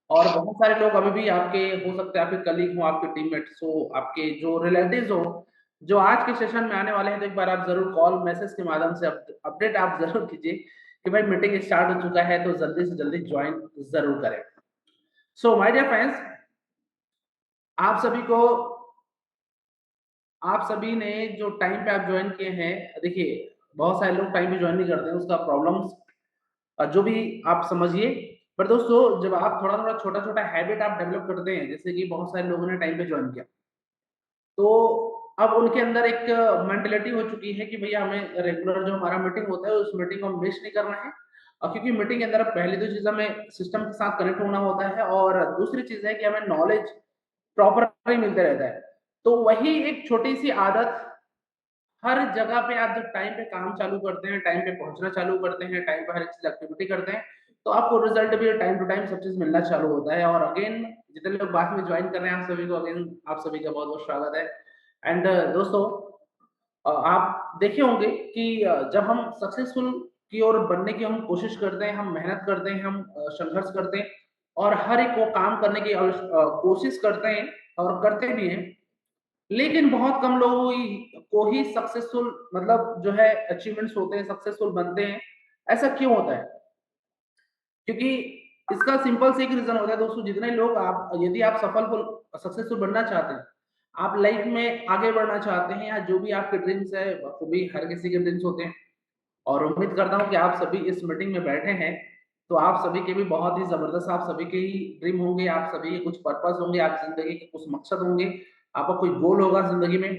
और बहुत सारे लोग अभी भी आपके हो सकते हैं, आपके कलीग हो, आपके टीममेट्स हो, आपके जो रिलेटिव्स हो, जो आज के सेशन में आने वाले हैं, तो एक बार आप जरूर कॉल मैसेज के माध्यम से अपडेट आप जरूर कीजिए कि भाई मीटिंग स्टार्ट हो चुका है, तो जल्दी से जल्दी ज्वाइन जरूर करें। सो माय डियर फ्रेंड्स, आप सभी को, आप सभी ने जो टाइम पे आप ज्वाइन किए हैं, देखिए बहुत सारे लोग टाइम पे ज्वाइन नहीं करते हैं, उसका प्रॉब्लम्स जो भी आप समझिए। पर दोस्तों, जब आप थोड़ा थोड़ा छोटा छोटा हैबिट आप डेवलप करते हैं, जैसे कि बहुत सारे लोगों ने टाइम पे ज्वाइन किया, तो अब उनके अंदर एक मेंटालिटी हो चुकी है कि भैया हमें रेगुलर जो हमारा मीटिंग होता है उस मीटिंग को मिस नहीं करना है। और क्योंकि मीटिंग के अंदर पहली तो चीज हमें सिस्टम के साथ कनेक्ट होना होता है, और दूसरी चीज है कि हमें नॉलेज प्रॉपरली मिलता रहता है। तो वही एक छोटी सी आदत, हर जगह पे आप जब टाइम पे काम चालू करते हैं, टाइम पे पहुंचना चालू करते हैं, टाइम पे हर एक चीज एक्टिविटी करते हैं, तो आपको रिजल्ट भी टाइम टू टाइम सब चीज मिलना चालू होता है। और अगेन, जितने लोग बाद में ज्वाइन कर रहे हैं, आप सभी को अगेन, आप सभी का बहुत बहुत स्वागत है। एंड दोस्तों, आप देखे होंगे कि जब हम सक्सेसफुल की ओर बनने की हम कोशिश करते हैं, हम मेहनत करते हैं, हम संघर्ष करते हैं, और हर एक को काम करने की कोशिश करते हैं और करते भी हैं, लेकिन बहुत कम लोगों को ही सक्सेसफुल, मतलब जो है अचीवमेंट्स होते हैं, सक्सेसफुल बनते हैं। ऐसा क्यों होता है? क्योंकि इसका सिंपल से एक रीजन होता है दोस्तों, जितने लोग आप, यदि आप सफल सक्सेसफुल बनना चाहते हैं, आप लाइफ में आगे बढ़ना चाहते हैं, या जो भी आपके ड्रीम्स है, वो भी हर किसी के ड्रीम्स होते हैं, और उम्मीद करता हूँ कि आप सभी इस मीटिंग में बैठे हैं, तो आप सभी के भी बहुत ही जबरदस्त, आप सभी के ही ड्रीम होंगे, आप सभी के कुछ पर्पस होंगे, आप जिंदगी के कुछ मकसद होंगे, आपका कोई गोल होगा जिंदगी में।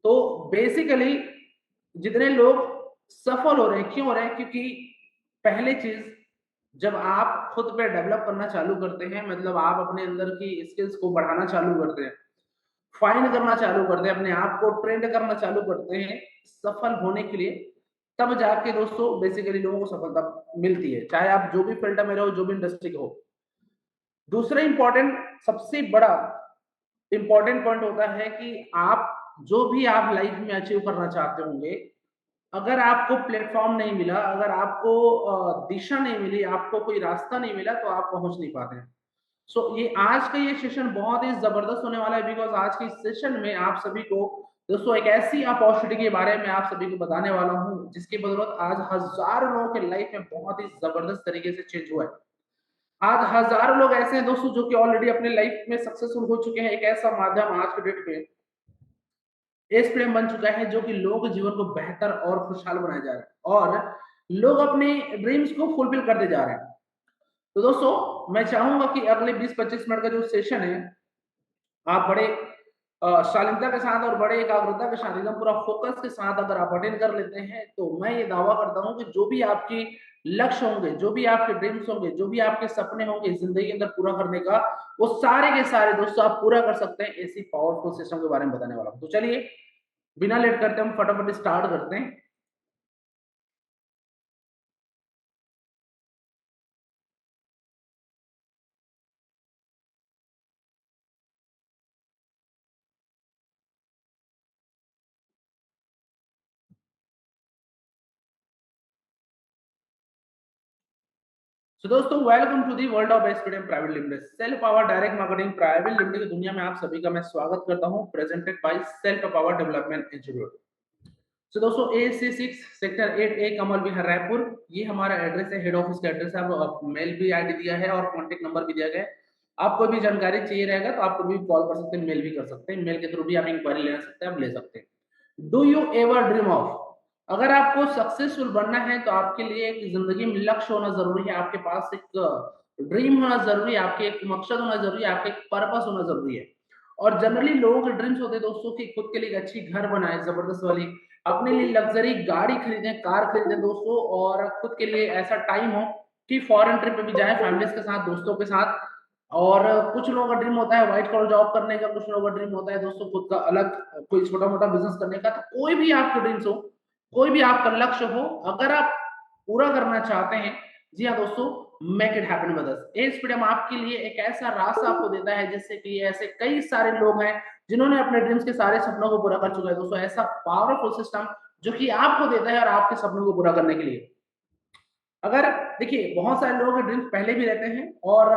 तो बेसिकली जितने लोग सफल हो रहे हैं, क्यों हो रहे हैं? क्योंकि पहली चीज, जब आप खुद पे डेवलप करना चालू करते हैं, मतलब आप अपने अंदर की स्किल्स को बढ़ाना चालू करते हैं, फाइंड करना चालू करते हैं, अपने आप को ट्रेंड करना चालू करते हैं सफल होने के लिए, तब जाके दोस्तों बेसिकली लोगों को सफलता मिलती है, चाहे आप जो भी फील्ड में रहो, जो भी इंडस्ट्री के हो। दूसरा इंपॉर्टेंट, सबसे बड़ा इंपॉर्टेंट पॉइंट होता है कि आप जो भी आप लाइफ में अचीव करना चाहते होंगे, अगर आपको प्लेटफॉर्म नहीं मिला, अगर आपको दिशा नहीं मिली, आपको कोई रास्ता नहीं मिला, तो आप पहुंच नहीं पाते हैं। ये आज का ये सेशन बहुत ही जबरदस्त होने वाला है, बिकॉज आज के इस सेशन में आप सभी को दोस्तों एक ऐसी अपॉर्चुनिटी के बारे में आप सभी को बताने वाला हूं, जिसकी बदौलत आज हजारों लोगों के लाइफ में बहुत ही जबरदस्त तरीके से चेंज हुआ है। आज हजारों लोग ऐसे हैं दोस्तों, जो कि ऑलरेडी अपने लाइफ में सक्सेसफुल हो चुके हैं। एक ऐसा माध्यम आज के डेट में एस प्रेम बन चुका है, जो कि लोगों के जीवन को बेहतर और खुशहाल बनाया जा रहा है, और लोग अपने ड्रीम्स को फुलफिल करते जा रहे हैं। तो दोस्तों, मैं चाहूंगा कि अगले 20-25 मिनट का जो सेशन है, आप बड़े शालीनता के साथ और बड़े एकाग्रता के साथ, एकदम पूरा फोकस के साथ अगर आप अटेंड कर लेते हैं, तो मैं ये दावा करता हूं कि जो भी आपकी लक्ष्य होंगे, जो भी आपके ड्रीम्स होंगे, जो भी आपके सपने होंगे जिंदगी के अंदर पूरा करने का, वो सारे के सारे दोस्तों आप पूरा कर सकते हैं। ऐसी पावरफुल सिस्टम के बारे में बताने वाला हूं। तो चलिए, बिना लेट करते हम फटाफट स्टार्ट करते हैं। तो दोस्तों, welcome to the world of SPDM private limited, self power direct marketing private limited की दुनिया में आप सभी का मैं स्वागत करता हूं, presented by self power development institute. तो दोस्तों, AC6 sector 8A, Kamal Vihar, Raipur, ये हमारा एड्रेस है, हेड ऑफिस का एड्रेस है। आप मेल भी आईडी दिया है और कॉन्टेक्ट नंबर भी दिया गया है। आपको भी जानकारी चाहिए रहेगा तो आप कभी भी कॉल कर सकते हैं, मेल भी कर सकते हैं, मेल के थ्रू भी आप इंक्वायरी ले सकते हैं, आप ले सकते हैं। Do you ever dream of, अगर आपको सक्सेसफुल बनना है, तो आपके लिए एक जिंदगी में लक्ष्य होना जरूरी है, आपके पास एक ड्रीम होना जरूरी है, आपके एक मकसद होना जरूरी है, आपके एक पर्पस होना जरूरी है। और जनरली लोगों के ड्रीम्स होते हैं दोस्तों कि खुद के लिए एक अच्छी घर बनाए, जबरदस्त वाली, अपने लिए लग्जरी गाड़ी खरीदें, कार खरीदें दोस्तों, और खुद के लिए ऐसा टाइम हो कि फॉरेन ट्रिप पे भी जाए फैमिलीज के साथ, दोस्तों के साथ। और कुछ लोगों का ड्रीम होता है व्हाइट कॉलर जॉब करने का, कुछ लोगों का ड्रीम होता है दोस्तों खुद का अलग कोई छोटा मोटा बिजनेस करने का। तो कोई भी आपके ड्रीम्स हो, कोई भी आपका लक्ष्य हो, अगर आप पूरा करना चाहते हैं, जी हाँ दोस्तों, make it happen with us. As freedom आपके लिए एक ऐसा रास्ता आपको देता है, जिससे कि ऐसे कई सारे लोग हैं जिन्होंने अपने ड्रीम्स के सारे सपनों को पूरा कर चुका है दोस्तों। ऐसा पावरफुल सिस्टम जो कि आपको देता है और आपके सपनों को पूरा करने के लिए। अगर देखिए, बहुत सारे लोगों के ड्रीम्स पहले भी रहते हैं, और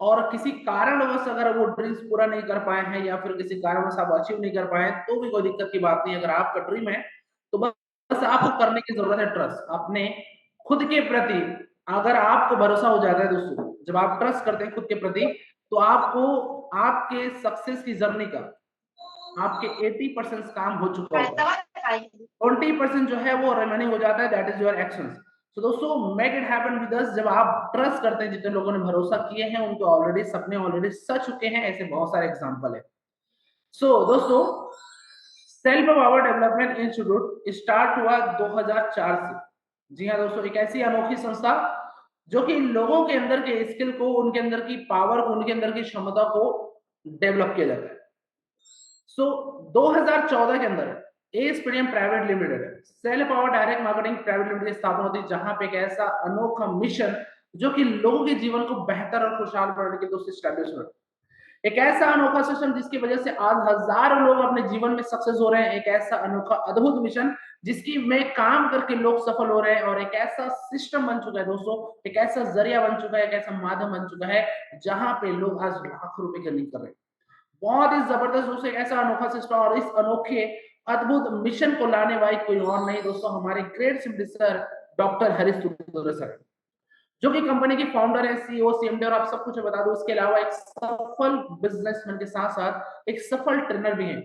और किसी कारणवश अगर वो ड्रीम्स पूरा नहीं कर पाए हैं या फिर किसी कारणवश आप अचीव नहीं कर पाए हैं, तो भी कोई दिक्कत की बात नहीं है। अगर आपका ड्रीम है, तो बस आपको करने की ज़रूरत है ट्रस्ट। अपने खुद के प्रति अगर आपको भरोसा हो जाता है दोस्तों, जब आप ट्रस्ट करते हैं खुद के प्रति, तो आपको आपके सक्सेस की जर्नी का आपके 80% काम हो चुका होता है। 20% जो है वो रिमेनिंग हो जाता है, दैट इज योर एक्शंस। तो दोस्तों मेक इट हैपन विद अस। जब आप ट्रस्ट करते हैं, जितने लोगों ने भरोसा किए हैं उनके ऑलरेडी सपने ऑलरेडी सच चुके हैं, ऐसे बहुत सारे एग्जांपल है। सो दोस्तों self power development institute start हुआ 2004 से। जी हाँ दोस्तों, एक ऐसी अनोखी संस्था जो कि लोगों के अंदर के स्किल को, उनके अंदर की पावर को, उनके अंदर की क्षमता को डेवलप किया जाता है। सो 2014 के अंदर एस्पेडियम private limited self power direct marketing private limited की स्थापना होती है, जहां पे एक ऐसा अनोखा मिशन जो कि लोगों के जीवन को बेहतर और खुशहाल बनाने के लिए दोस्तों स्टैब्लिश हुआ। एक ऐसा अनोखा सिस्टम जिसकी वजह से आज हजारों लोग अपने जीवन में सक्सेस हो रहे हैं। एक ऐसा अनोखा अद्भुत मिशन जिसकी में काम करके लोग सफल हो रहे हैं, और एक ऐसा सिस्टम बन चुका है दोस्तों, एक ऐसा जरिया बन चुका है, एक ऐसा माध्यम बन चुका है जहां पे लोग आज लाखों रुपए की अर्निंग कर रहे हैं। बहुत ही जबरदस्त दोस्तों एक ऐसा अनोखा सिस्टम, और इस अनोखे अद्भुत मिशन को लाने वाले कोई और नहीं दोस्तों, हमारे ग्रेट सिम्पलिसर डॉक्टर हरीश चौधरी सर, जो कि कंपनी के फाउंडर है, सीईओ, सीएमडी, और आप सब कुछ बता दो, इसके अलावा एक सफल बिजनेसमैन के साथ साथ एक सफल ट्रेनर भी हैं।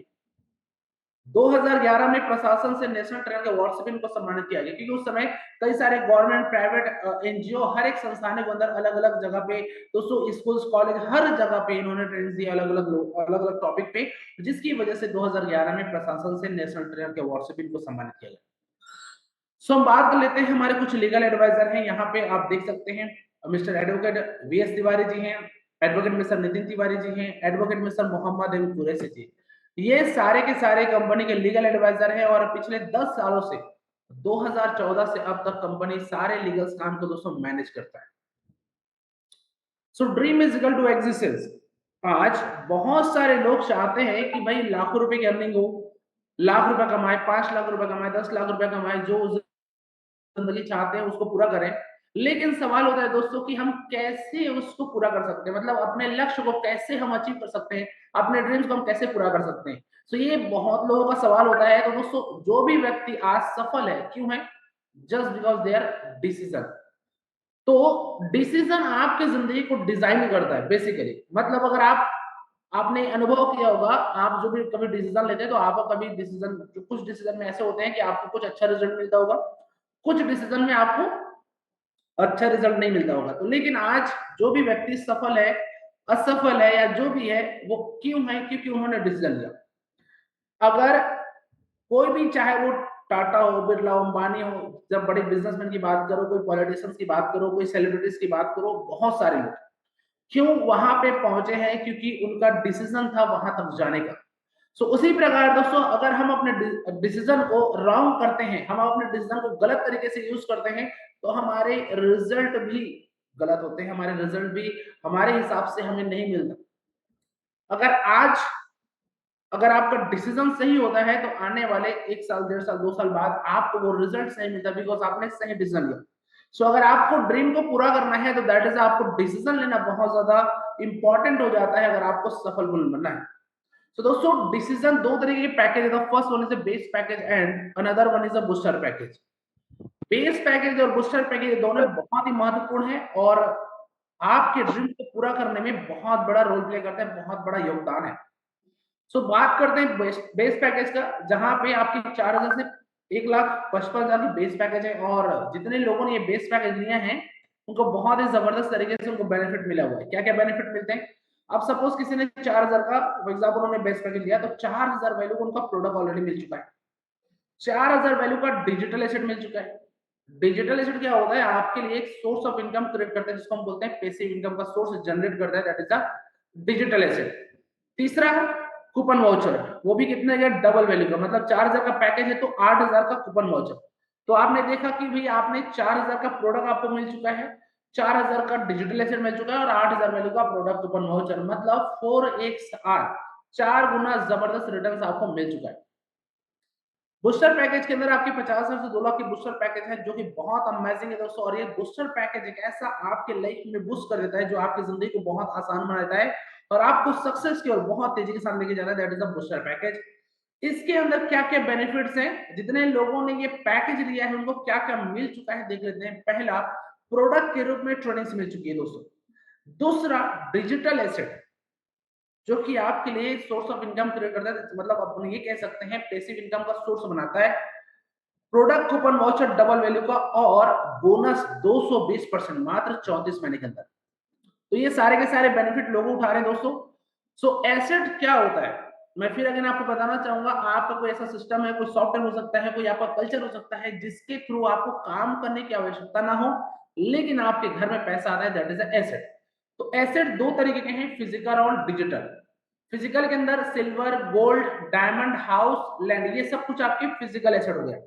2011 में प्रशासन से नेशनल ट्रेनर के अवार्ड से भी इनको सम्मानित किया गया, क्योंकि उस समय कई सारे गवर्नमेंट, प्राइवेट, एनजीओ, हर एक संस्थान के अंदर अलग अलग जगह पे दोस्तों स्कूल्स, कॉलेज, हर जगह पे इन्होंने ट्रेनिंग दी अलग अलग टॉपिक पे, जिसकी वजह से 2011 में प्रशासन से नेशनल ट्रेनर के अवार्ड से भी इनको सम्मानित किया गया। सो हम बात कर लेते हैं, हमारे कुछ लीगल एडवाइजर हैं, यहाँ पे आप देख सकते हैं mister advocate VS Tiwari ji हैं, एडवोकेट मिस्टर नितिन तिवारी जी हैं, advocate mister Mohammad M Qureshi ji. ये सारे के सारे कंपनी के लीगल एडवाइजर हैं, और पिछले 10 सालों से 2014 से अब तक कंपनी सारे लीगल काम को दोस्तों मैनेज करता है। So dream is equal to existence. आज बहुत सारे लोग चाहते हैं कि भाई लाखों रुपए की अर्निंग हो, लाख रुपए कमाए, 5 लाख रुपए कमाए, 10 लाख रुपए कमाए, जो जिंदगी चाहते हैं उसको पूरा करें। लेकिन सवाल होता है दोस्तों कि हम कैसे उसको पूरा कर सकते हैं, मतलब अपने लक्ष्य को कैसे हम अचीव कर सकते हैं, अपने ड्रीम्स को हम कैसे पूरा कर सकते हैं। तो ये बहुत लोगों का सवाल होता है। तो दोस्तों जो भी व्यक्ति आज सफल है, क्यों है? Just because there decision. तो डिसीजन आपकी जिंदगी को डिजाइन करता है बेसिकली। मतलब अगर आपने अनुभव किया होगा, आप जो भी कभी डिसीजन लेते हैं, तो आपको कभी डिसीजन, कुछ डिसीजन में ऐसे होते हैं कि आपको कुछ अच्छा रिजल्ट मिलता होगा, कुछ डिसीजन में आपको अच्छा रिजल्ट नहीं मिलता होगा। तो लेकिन आज जो भी व्यक्ति सफल है, असफल है, या जो भी है, वो क्यों है? क्योंकि उन्होंने डिसीजन लिया। अगर कोई भी, चाहे वो टाटा हो, बिरला हो, अंबानी हो, जब बड़े बिजनेसमैन की बात करो, कोई पॉलिटिशियंस की बात करो, कोई सेलिब्रिटीज की बात करो, बहुत सारे लोग क्यों वहां पे पहुंचे हैं? क्योंकि उनका डिसीजन था वहां तक जाने का। सो उसी प्रकार दोस्तों, अगर हम अपने डिसीजन को रॉन्ग करते हैं, हम अपने डिसीजन को गलत तरीके से यूज करते हैं, तो हमारे रिजल्ट भी गलत होते हैं, हमारे रिजल्ट भी हमारे हिसाब से हमें नहीं मिलता। अगर आज अगर आपका डिसीजन सही होता है, तो आने वाले 1 साल, 1.5 साल, 2 साल बाद आपको वो रिजल्ट सही मिलता है, बिकॉज आपने सही डिसीजन लिया। सो अगर आपको ड्रीम को पूरा करना है, तो दैट इज आपको डिसीजन लेना बहुत ज्यादा इंपॉर्टेंट हो जाता है, अगर आपको सफल बनना है। तो दोस्तों डिसीजन दो तरीके के पैकेज है। First one is a base package and another one is a booster package. Base package और बूस्टर पैकेज दोनों बहुत ही महत्वपूर्ण है, और आपके ड्रीम को पूरा करने में बहुत बड़ा रोल प्ले करते हैं, बहुत बड़ा योगदान है। सो बात करते हैं बेस पैकेज का, जहां पे आपकी 4,000 से 1,55,000 की बेस पैकेज है, और जितने लोगों ने ये बेस पैकेज लिया है, उनको बहुत ही जबरदस्त तरीके से उनको बेनिफिट मिला हुआ है। क्या क्या बेनिफिट मिलते हैं? अब सपोज किसी ने 4,000 का फॉर एग्जाम्पल उन्होंने बेस पैकेज लिया, तो 4,000 वैल्यू को उनका प्रोडक्ट ऑलरेडी मिल चुका है, 4,000 वैल्यू का डिजिटल एसेट मिल चुका है। डिजिटल एसेट क्या होता है? आपके लिए एक सोर्स ऑफ इनकम क्रिएट करता है, जिसको हम बोलते हैं पैसिव इनकम का सोर्स जनरेट करता है, that is the digital asset. तीसरा कूपन वाउचर, वो भी कितने का? डबल वैल्यू का, मतलब 4,000 का पैकेज है तो 8,000 का कूपन वाउचर। तो आपने देखा कि भाई आपने 4,000 का प्रोडक्ट आपको मिल चुका है, 4,000 का डिजिटल एसेट मिल चुका है, और 8,000 वैल्यू का प्रोडक्ट कूपन वाउचर, मतलब 4x, 4 गुना जबरदस्त रिटर्न आपको मिल चुका है। बूस्टर पैकेज के अंदर आपके 50,000 से 2 लाख की बूस्टर पैकेज है, जो कि बहुत अमेजिंग है दोस्तों। और ये बूस्टर पैकेज एक ऐसा आपके लाइफ में बूस्ट कर देता है, जो आपकी जिंदगी को बहुत आसान बना देता है और आपको सक्सेस की ओर बहुत तेजी के साथ लेके जाता है। That is the booster package. इसके अंदर क्या-क्या बेनिफिट्स हैं, जितने लोगों ने ये पैकेज लिया है उनको क्या-क्या मिल चुका है देख लेते हैं। पहला, प्रोडक्ट के रूप में ट्रेनिंग्स मिल चुकी है दोस्तों। दूसरा, डिजिटल एसेट, जो कि आपके लिए सोर्स ऑफ इनकम क्रिएट करता है, मतलब अपन ये कह सकते हैं पैसिव इनकम का सोर्स बनाता है। Product coupon voucher double value का और बोनस 220% मात्र 34 महीने के अंदर। तो ये सारे के सारे बेनिफिट लोग उठा रहे हैं दोस्तों। सो एसेट क्या होता है, मैं फिर अगर आपको बताना चाहूंगा। आपका कोई ऐसा सिस्टम है, कोई सॉफ्टवेयर हो सकता है, कोई आपका कल्चर हो सकता है, जिसके थ्रू आपको काम करने की आवश्यकता ना हो, लेकिन आपके घर में पैसा आता है, दैट इज एसेट। तो एसेट दो तरीके के हैं, फिजिकल और डिजिटल। फिजिकल के अंदर silver, gold, diamond, house, land, ये सब कुछ आपके फिजिकल एसेट हो गया।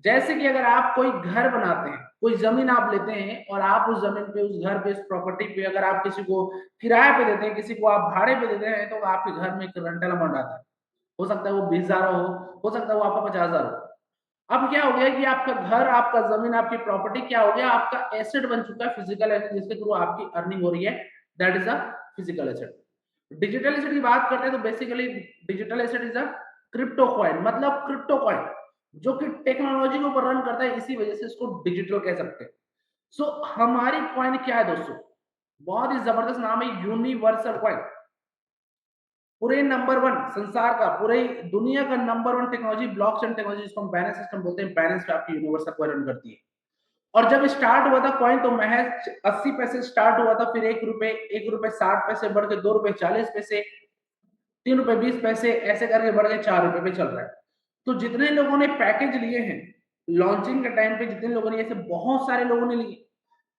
जैसे कि अगर आप कोई घर बनाते हैं, कोई जमीन आप लेते हैं और आप उस जमीन पे, उस घर पे, उस प्रॉपर्टी पे अगर आप किसी को किराए पे देते हैं, किसी को आप भाड़े पे देते हैं, तो आपके घर में एक रेंटल अमाउंट आता है। हो सकता है वो 20,000 हो सकता है वो आपका 50,000 हो। अब क्या हो गया कि आपका घर, आपका जमीन, आपकी प्रॉपर्टी क्या हो गया, आपका एसेट बन चुका है, फिजिकल एसेट, जिसके थ्रू आपकी अर्निंग हो रही है। That is a physical asset. Digital asset की बात करते हैं तो basically digital asset is a crypto coin, मतलब क्रिप्टो कॉइन जो कि टेक्नोलॉजी के ऊपर रन करता है, इसी वजह से इसको डिजिटल कह सकते हैं। सो हमारी कॉइन क्या है दोस्तों, बहुत ही जबरदस्त नाम है, यूनिवर्सल कॉइन। पूरे नंबर वन संसार का, पूरे दुनिया का number one technology, blockchain technology, जिसको हम बैलेंस सिस्टम बोलते हैं, बैलेंस पे आपकी यूनिवर्सल कॉइन रन करती है। और जब स्टार्ट हुआ था कॉइन तो महज 80 पैसे स्टार्ट हुआ था, फिर 1 रुपए, 1 रुपए 60 पैसे बढ़ के 2 रुपए 40 पैसे, 3 रुपए 20 पैसे, ऐसे करके बढ़ के 4 रुपए पे चल रहा है। तो जितने लोगों ने पैकेज लिए हैं लॉन्चिंग के टाइम पे, जितने लोगों ने, ऐसे बहुत सारे लोगों ने लिए।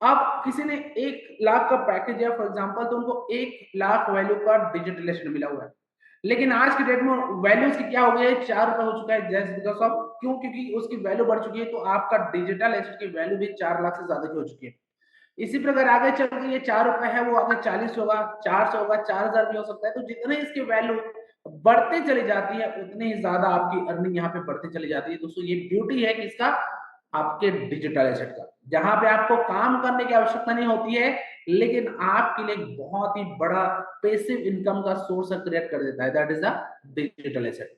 अब किसी ने 1 लाख का पैकेज दिया फॉर एग्जांपल, तो उनको 1 लाख वैल्यू का डिजिटल मिला हुआ है। लेकिन आज की डेट में वैल्यू उसकी क्या हो गई है, 4 रुपए हो चुका है, जस्ट बिकॉज ऑफ क्यों, क्योंकि उसकी वैल्यू बढ़ चुकी है, तो आपका डिजिटल एसेट की वैल्यू भी 4 लाख से ज्यादा की हो चुकी है। इसी प्रकार आगे चल के ये 4 रुपए है, वो आगे 40 होगा, 400 होगा, 4,000 भी हो सकता है। तो जितने इसकी वैल्यू बढ़ते चली जाती है, उतनी ही ज्यादा आपकी अर्निंग यहाँ पे बढ़ती चली जाती है दोस्तों। ये ब्यूटी है किसका, आपके डिजिटल एसेट का, जहां पे आपको काम करने की आवश्यकता नहीं होती है, लेकिन आपके लिए बहुत ही बड़ा पैसिव इनकम का सोर्स क्रिएट कर देता है। That is the digital asset.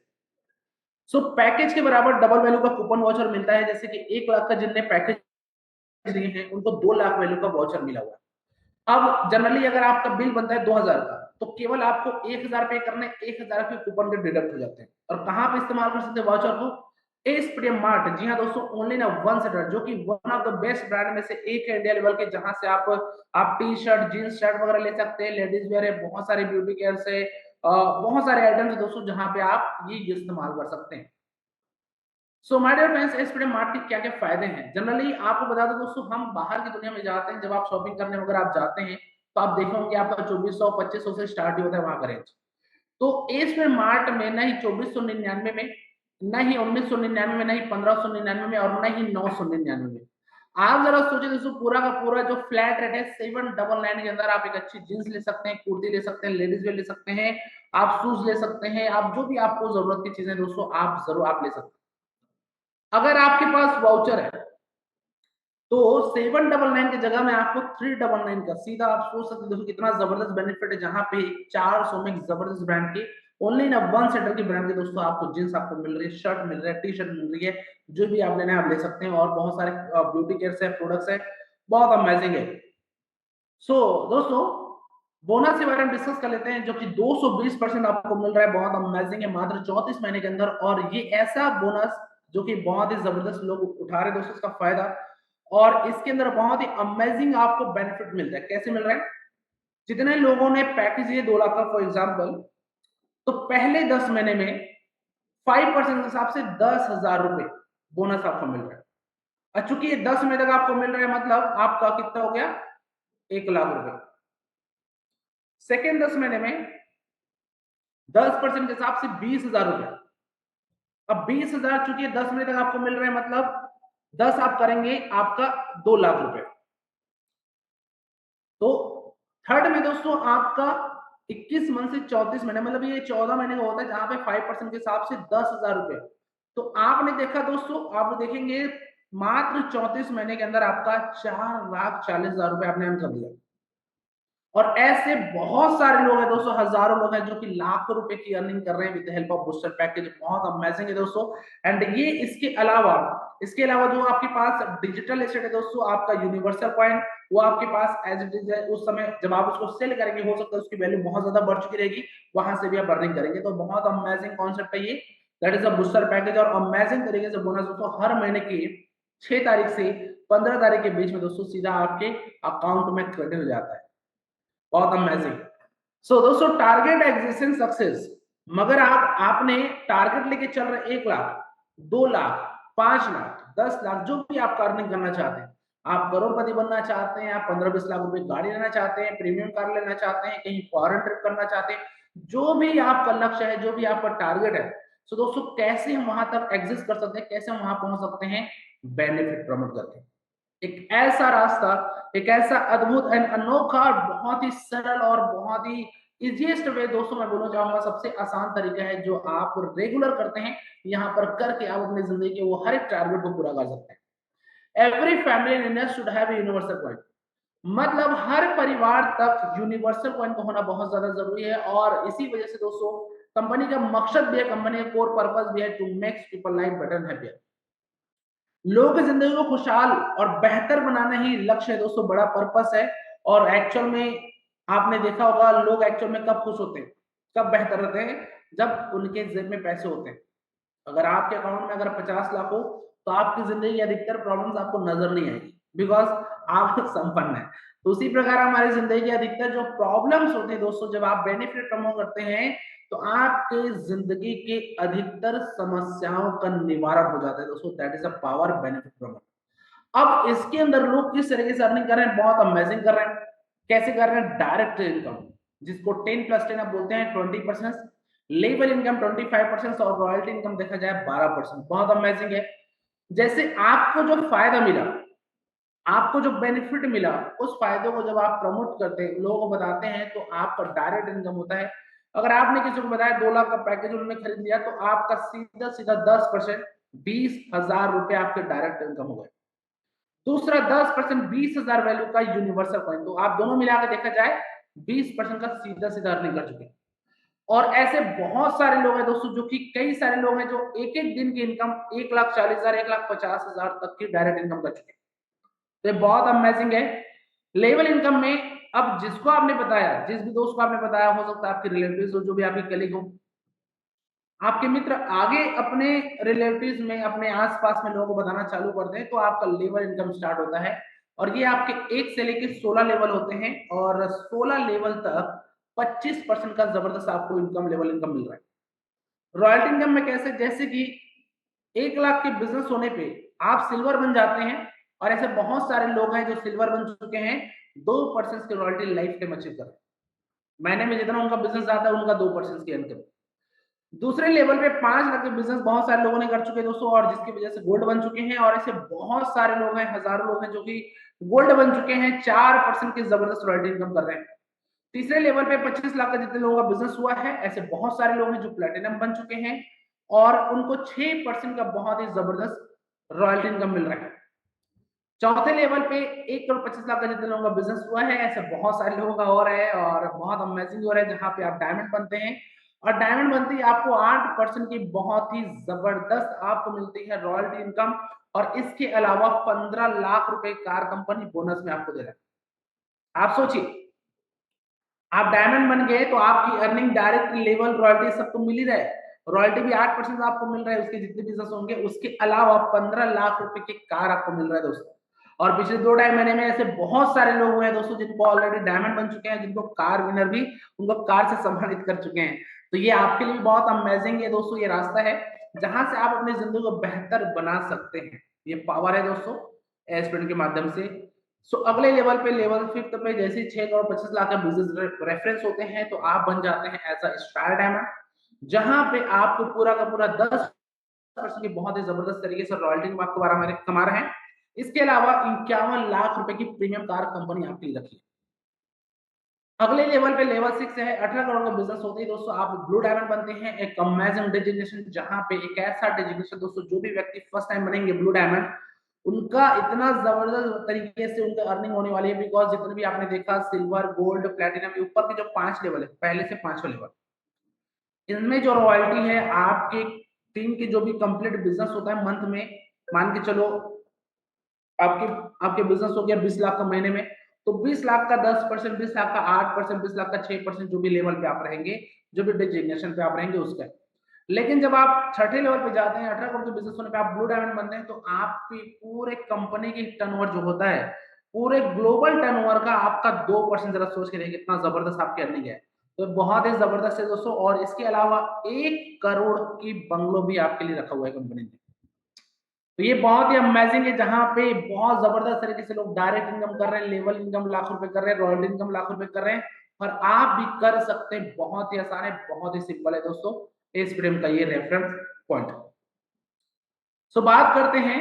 So package के बराबर डबल वैल्यू का कूपन वाउचर मिलता है, जैसे कि 1 लाख का जिनने पैकेज लिए हैं उनको 2 लाख वैल्यू का वाउचर मिला हुआ है। अब जनरली अगर आपका बिल बनता है 2,000 का, तो केवल आपको 1,000 पे करने, 1,000 के कूपन के डिडक्ट हो जाते हैं। और कहाँ पे इस्तेमाल कर सकते हैं वाउचर को, एसपीडीएम मार्ट। जी हाँ दोस्तों, ओनली ना वन सेटर, जो कि one of the best brand में से एक है इंडिया लेवल के, जहां से आप टी शर्ट, जीन्स शर्ट वगैरह ले सकते हैं, लेडीज वेयर है, बहुत सारे ब्यूटी केयर से बहुत सारे आइटम्स है दोस्तों, जहां पे आप ये इस्तेमाल कर सकते हैं। So my dear friends, SPDM mart के क्या क्या फायदे हैं। जनरली आपको बता दूं दोस्तों, हम बाहर की दुनिया में जाते हैं, जब आप शॉपिंग करने वगैरह आप जाते हैं, तो आप देखे होंगे आपका 2400 2500 से स्टार्ट ही होता है वहां का रेंज। तो एसपीडीएम मार्ट में न ही 2499 में, न ही 1999 में, न ही 1599 में, और न ही 999 में। आप जरा सोचिए दोस्तों, पूरा का पूरा जो फ्लैट रेट है 799 के अंदर आप एक अच्छी जींस ले सकते हैं, कुर्ती ले सकते हैं, लेडीज वेयर ले सकते हैं, आप शूज ले सकते हैं, आप जो भी आपको जरूरत की चीजें दोस्तों आप जरूर आप ले सकते हैं। अगर आपके पास वाउचर है तो 799 की जगह में आपको 399 का सीधा, आप सोच सकते हो कितना जबरदस्त बेनिफिट है, जहां पे 400 में जबरदस्त ब्रांड की, ओनली ना वन सेटर की ब्रांड के दोस्तों आपको जींस आपको मिल रही है, शर्ट मिल रहा है, टी शर्ट मिल रही है, जो भी आप लेना है आप ले सकते हैं। और बहुत सारे ब्यूटी केयर है, प्रोडक्ट्स है, बहुत अमेजिंग है। सो दोस्तों, बोनस के बारे में डिस्कस कर लेते हैं, जो कि 220% आपको मिल रहा है, बहुत अमेजिंग है, मात्र 34 महीने के अंदर। और ये ऐसा बोनस जो कि बहुत ही जबरदस्त लोग उठा रहे हैं दोस्तों इसका फायदा। और इसके अंदर बहुत ही अमेजिंग आपको बेनिफिट मिल रहा है। कैसे मिल रहा है, जितने लोगों ने पैकेज लिए 2 लाख का फॉर एग्जाम्पल, तो पहले 10 महीने में 5% के हिसाब से 10,000 रुपए बोनस आपको मिल रहा है। और चूंकि ये 10 महीने तक आपको मिल रहा है, मतलब आपका कितना हो गया, 1 लाख रुपए। सेकेंड 10 महीने में 10% के हिसाब से 20,000 रुपए। अब 20,000 चूंकि 10 महीने तक आपको मिल रहा है, मतलब 10 आप करेंगे आपका 2 लाख रुपए। तो थर्ड में दोस्तों आपका 21 मंथ से 34 महीने, मतलब ये 14 महीने का होता है, जहां पे 5% के हिसाब से 10,000 रुपए। तो आपने देखा दोस्तों, आप देखेंगे मात्र 34 महीने के अंदर आपका 4,40,000 रुपए आपने अर्न कर दिया। और ऐसे बहुत सारे लोग हैं दोस्तों, हजारों लोग हैं जो कि लाखों रुपए की अर्निंग कर रहे हैं with the help of booster package. बहुत अमेजिंग है दोस्तों। एंड ये इसके अलावा जो आपके पास डिजिटल एसेट है दोस्तों, आपका यूनिवर्सल कॉइन, वो आपके पास एज इट इज है। उस समय जब आप उसको सेल करेंगे, हो सकता है उसकी वैल्यू बहुत ज्यादा बढ़ चुकी रहेगी, वहां से भी आप अर्निंग करेंगे। तो बहुत अमेजिंग कॉन्सेप्ट है ये, that is a booster package. और अमेजिंग तरीके से बोनस दोस्तों हर महीने की 6 तारीख से 15 तारीख के बीच में दोस्तों सीधा आपके अकाउंट में क्रेडिट हो जाता है। बहुत अमेजिंग। सो दोस्तों, टारगेट एग्जिस्टिंग सक्सेस, मगर आपने टारगेट लेके चल रहे 1 लाख, 2 लाख, 5 लाख, 10 लाख, जो भी आप अर्निंग करना चाहते हैं, आप करोड़पति बनना चाहते हैं, आप 15-20 लाख रुपए गाड़ी लेना चाहते हैं, प्रीमियम कार लेना चाहते हैं, कहीं फॉरेन ट्रिप करना चाहते हैं, जो भी आपका लक्ष्य है, जो भी आपका टारगेट है, सो दोस्तों कैसे हम वहां तक एग्जिस्ट कर सकते हैं, कैसे हम वहां पहुंच सकते हैं? बेनिफिट प्रमोट करके। एक ऐसा रास्ता, एक ऐसा अद्भुत एंड अनोखा, बहुत ही सरल और बहुत ही इजीएस्ट वे दोस्तों, मैं बोलना चाहूंगा सबसे आसान तरीका है जो आप रेगुलर करते हैं, यहाँ पर करके आप अपनी जिंदगी के वो हर एक टारगेट को पूरा कर सकते हैं। Every family in India should have universal point, मतलब हर परिवार तक यूनिवर्सल पॉइंट का होना बहुत ज्यादा जरूरी है। और इसी वजह से दोस्तों कंपनी का मकसद भी है, कंपनी का कोर पर्पस भी है, to makes people life better and happier. लोगों की जिंदगी को खुशहाल और बेहतर बनाना ही लक्ष्य है दोस्तों, बड़ा पर्पस है। और एक्चुअल में आपने देखा होगा, लोग एक्चुअल में कब खुश होते हैं, कब बेहतर रहते हैं? जब उनके जेब में पैसे होते हैं। अगर आपके अकाउंट में अगर 50 लाख हो, तो आपकी जिंदगी की अधिकतर प्रॉब्लम्स आपको नजर नहीं आएगी, बिकॉज आप संपन्न है। तो उसी प्रकार हमारी जिंदगी की अधिकतर जो प्रॉब्लम्स होते हैं दोस्तों, जब आप बेनिफिट प्रमोट करते हैं, तो आपके जिंदगी के अधिकतर समस्याओं का निवारण हो जाता है दोस्तों। That is a power benefit promote. अब इसके अंदर लोग किस तरीके से अर्निंग कर रहे हैं? बहुत अमेजिंग कर रहे हैं। कैसे कर रहे हैं? डायरेक्ट इनकम, जिसको 10+10 आप बोलते हैं, 20%, लेबर इनकम 25%, और रॉयल्टी इनकम देखा जाए 12%। बहुत अमेजिंग है। जैसे आपको जो फायदा मिला, आपको जो बेनिफिट मिला, उस फायदे को जब आप प्रमोट करते हैं, लोगों को बताते हैं, तो आपका डायरेक्ट इनकम होता है। अगर आपने किसी को बताया 2 लाख का पैकेज उन्होंने खरीद लिया, तो आपका सीधा सीधा 10%, 20,000 रुपए आपके डायरेक्ट इनकम हो गए। दूसरा 10%, 20,000 वैल्यू का यूनिवर्सल कॉइन, तो आप दोनों मिला के देखा जाए 20% का सीधा सीधा अर्निंग कर चुके हैं। और ऐसे बहुत सारे लोग हैं दोस्तों, जो कि कई सारे लोग हैं जो एक एक दिन की इनकम 1,40,000, 1,50,000 तक की डायरेक्ट इनकम कर चुके हैं। तो ये बहुत अमेजिंग है। लेवल इनकम में अब जिसको आपने बताया, जिस भी दोस्त को आपने बताया, हो सकता है आपके रिलेटिव्स हो, जो भी आपके कलीग हो, आपके मित्र आगे अपने रिलेटिव्स में, अपने आसपास में लोगों को बताना चालू कर दें, तो आपका लेवल इनकम स्टार्ट होता है। और ये आपके 1 से लेके 16 लेवल होते हैं, और 16 लेवल तक 25% का जबरदस्त आपको लेवल इनकम मिल रहा है। रॉयल्टी इनकम में कैसे? जैसे कि 1 लाख के बिजनेस होने पे आप सिल्वर बन जाते हैं, और ऐसे बहुत सारे लोग हैं जो सिल्वर बन चुके हैं, 2% की रॉयल्टी लाइफ टाइम अचीव कर रहे हैं। महीने में जितना उनका बिजनेस जाता है, उनका 2% की इनकम। दूसरे लेवल पे 5 लाख के बिजनेस बहुत सारे लोगों ने कर चुके हैं दोस्तों, और जिसकी वजह से गोल्ड बन चुके हैं। और ऐसे बहुत सारे लोग हैं, हजारों लोग हैं जो कि गोल्ड बन चुके हैं, 4% की जबरदस्त रॉयल्टी इनकम कर रहे हैं। तीसरे लेवल पे 25 लाख का जितने लोगों का बिजनेस हुआ है, ऐसे बहुत सारे लोग हैं जो प्लेटिनम बन चुके हैं, और उनको 6% का बहुत ही जबरदस्त रॉयल्टी इनकम मिल रहा है। चौथे लेवल पे 1,25 लाख का जितने लोगों का बिजनेस हुआ है, ऐसे बहुत सारे लोगों का हो रहा है, और बहुत अमेजिंग हो रहा है, जहां पे आप डायमंड बनते हैं। और डायमंड बनते ही आपको 8% की बहुत ही जबरदस्त आपको मिलती है रॉयल्टी इनकम। और इसके अलावा 15 लाख रुपए कार कंपनी बोनस में आपको दे रहा है। आप सोचिए, आप डायमंड बन गए तो आपकी अर्निंग डायरेक्ट लेवल रॉयल्टी सबको मिल ही रहा है। रॉयल्टी भी 8% आपको मिल रहा है, उसके जितने बिजनेस होंगे, उसके अलावा 15 लाख रुपए की कार आपको मिल रहा है दोस्तों। और पिछले 2 ढाई महीने में ऐसे बहुत सारे लोग हुए हैं दोस्तों, जिनको ऑलरेडी डायमंड बन चुके हैं, जिनको कार विनर भी उनको कार से सम्मानित कर चुके हैं। तो ये आपके लिए भी बहुत अमेजिंग है दोस्तों, ये रास्ता है जहां से आप अपनी जिंदगी को बेहतर बना सकते हैं। ये पावर है दोस्तों एस्पिरेंट के माध्यम से। सो अगले लेवल पे, लेवल 5th पे, जैसे 6 करोड़ 25 लाख का बिजनेस रेफरेंस होते हैं, तो आप बन जाते हैं एज अ स्टार डायमंड, जहां पे आपको पूरा का पूरा 10% की बहुत ही जबरदस्त तरीके से रॉयल्टी आपको बारह कमा रहे हैं। इसके अलावा 51 लाख रुपए की प्रीमियम कार कंपनी आपके लिए रखी है। अगले लेवल पे लेवल 6 है, 18 करोड़ का बिजनेस होते ही दोस्तों आप ब्लू डायमंड बनते हैं, एक अमेजिंग डेजिग्नेशन, जहां पे एक ऐसा डेजिग्नेशन दोस्तों, जो भी व्यक्ति फर्स्ट टाइम बनेंगे ब्लू डायमंड, उनका इतना जबरदस्त तरीके से उनका अर्निंग होने वाली है, बिकॉज जितने भी आपने देखा सिल्वर, गोल्ड, प्लेटिनम, ऊपर के जो 5 लेवल है, पहले से 5वां लेवल, इनमें जो रॉयल्टी है आपके टीम की, जो भी कंप्लीट बिजनेस होता है मंथ में, मान के चलो आपके आपके बिजनेस हो गया 20 लाख का महीने में, तो 20 लाख का 10%, 20 लाख का 8%, 20 लाख का 6%, जो भी लेवल पे आप रहेंगे, जो भी डेजिग्नेशन पे आप रहेंगे उसका। लेकिन जब आप छठे लेवल पे जाते हैं, 18 करोड़ के बिजनेस होने पे आप ब्लू डायमंड बनते हैं, तो आपकी पूरे कंपनी की टर्नओवर जो होता है, पूरे ग्लोबल टर्नओवर का आपका 2%, जरा सोच के देखिए कितना जबरदस्त आपकी अर्निंग है। तो बहुत ही जबरदस्त है दोस्तों, और इसके अलावा 1 करोड़ की बंगलो भी आपके लिए रखा हुआ है कंपनी ने। तो ये बहुत ही अमेजिंग है, जहां पे बहुत जबरदस्त तरीके से लोग डायरेक्ट इनकम कर रहे हैं, लेवल इनकम लाख रुपए कर रहे हैं, रॉयल्टी इनकम लाख रुपए कर रहे हैं, और आप भी कर सकते हैं। बहुत ही आसान है, बहुत ही सिंपल है दोस्तों, इस फ्रेम का ये रेफरेंस पॉइंट। सो बात करते हैं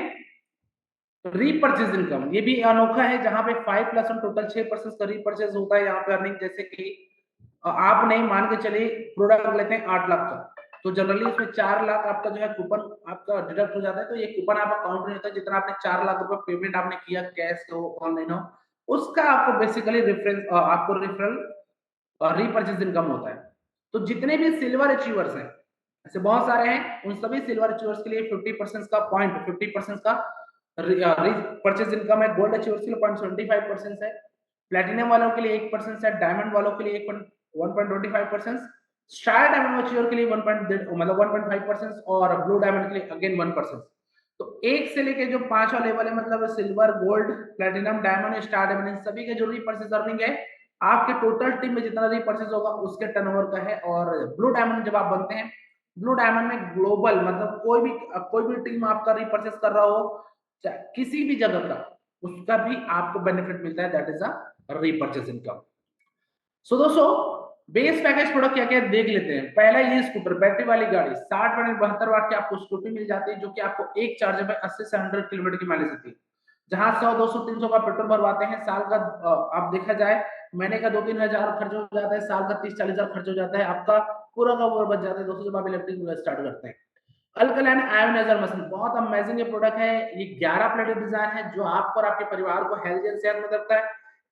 रीपर्चेज इनकम, ये भी अनोखा है, जहां पे 5% टोटल 6% का रीपर्चेज होता है यहाँ पे अर्निंग। जैसे कि आप नहीं मान के चलिए प्रोडक्ट लेते हैं 8 लाख का, तो जनरली उसमें 4 लाख आपका जो है कूपन आपका डिडक्ट हो जाता है, तो ये कूपन आप अकाउंट में होता है, जितना आपने 4 लाख रुपए पेमेंट आपने किया, कैश हो ऑनलाइन हो, उसका आपको बेसिकली रेफरेंस आपको रेफरल रीपर्चेज इनकम होता है। तो जितने भी सिल्वर अचीवर्स हैं, ऐसे बहुत सारे हैं, उन सभी सिल्वर अचीवर्स के लिए 50% का पॉइंट, 50% का परचेज इनकम है। गोल्ड अचीवर्स के लिए 0.75% है, प्लेटिनम वालों के लिए 1% है, डायमंड वालों के लिए 1.25%, स्टार डायमंड अचीवर के लिए 1 मतलब 1.5%, और ब्लू डायमंड के लिए अगेन 1%। तो एक से लेके जो 5वां लेवल है, मतलब silver, gold, platinum, diamond, star diamond, इन सभी के जो रीपर्चेज अर्निंग है, आपके टोटल टीम में जितना रीपर्चेज होगा उसके टर्नओवर का है। और ब्लू डायमंड जब आप बनते हैं, ब्लू डायमंड में ग्लोबल, मतलब कोई भी टीम आपका रीपर्चेस कर रहा हो, चाहे किसी भी जगह का, उसका भी आपको बेनिफिट मिलता है, that is a repurchase income. So दोस्तों, बेस पैकेज प्रोडक्ट क्या क्या देख लेते हैं। पहला ये स्कूटर, बैटरी वाली गाड़ी, 60.72 वाट की आपको स्कूटी मिल जाती है, जो कि आपको एक चार्जर पे 80 से 100 किलोमीटर की माइलेज देती है। जहां 100, 200, 300 का पेट्रोल भरवाते हैं, साल का आप देखा जाए महीने का 2-3 हजार खर्च हो जाता है, साल का 30-40 हजार खर्च हो जाता है, आपका पूरा का पूरा बच जाता है दोस्तों, जब आप इलेक्ट्रिक स्टार्ट करते हैं। अल्कलाइन आयोनाइजर मशीन बहुत अमेजिंग ये प्रोडक्ट है। ये 11 प्लेटेड डिजाइन है, जो आपको और आपके परिवार को हेल्दी एंड सेहत में रखता है,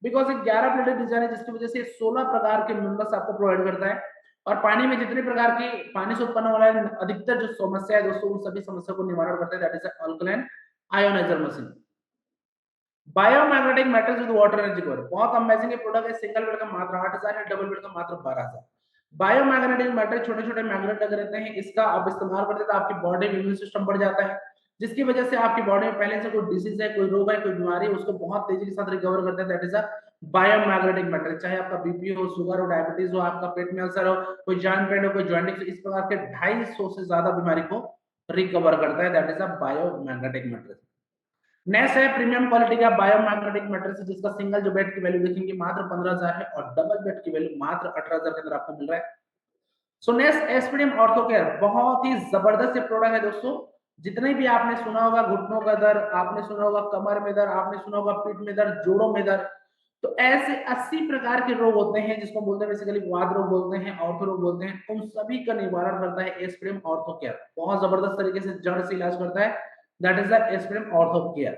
बिकॉज एक 11 प्लेटेड डिजाइन है, जिसकी वजह से 16 प्रकार के मिनरल्स आपको प्रोवाइड करता है। और पानी में जितने प्रकार की पानी से उत्पन्न होने वाली अधिकतर जो समस्या है दोस्तों, उन सभी समस्या को निवारण करता है, that is alkaline ionizer machine. Biomagnetic metals with water energy cover बहुत अमेजिंग ये प्रोडक्ट है। सिंगल बेड का मात्र 8,000 है, डबल बेड का मात्र 12,000। बायोमैग्नेटिक मेटल छोटे छोटे मैग्नेट लगे रहते हैं, इसका आप इस्तेमाल करते हैं तो आपकी बॉडी में इम्यून सिस्टम बढ़ जाता है, जिसकी वजह से आपकी बॉडी में पहले से कोई डिसीज है, कोई रोग है, कोई बीमारी है, उसको बहुत तेजी के साथ रिकवर करता है, that is a biomagnetic metal. चाहे आपका बीपी हो, शुगर हो, डायबिटीज हो, आपका पेट में अल्सर हो, कोई जॉइंट पेन हो, कोई जॉइंटिंग, इस प्रकार के 250 से ज्यादा बीमारी को रिकवर करता है, that is a biomagnetic metal. Next है प्रीमियम क्वालिटी का बायोमैग्नेटिक मैट्रिक्स, जिसका सिंगल जो बेड की वैल्यू देखेंगे मात्र 15,000 है, और डबल बेड की वैल्यू मात्र 18,000 के अंदर आपको मिल रहा है। So next aspirin ortho care, बहुत ही जबरदस्त प्रोडक्ट है दोस्तों। जितने भी आपने सुना होगा घुटनों का दर्द, आपने सुना होगा कमर में दर्द, आपने सुना होगा पीठ में दर्द, जोड़ों में दर्द, तो ऐसे 80 प्रकार के रोग होते हैं, जिसको बोलते हैं बेसिकली वाद रोग बोलते हैं, ऑर्थो रोग बोलते हैं, उन सभी का निवारण करता है एस्पिरिन ऑर्थो केयर। बहुत जबरदस्त तरीके से जड़ से इलाज करता है, that is the aspirin ortho care.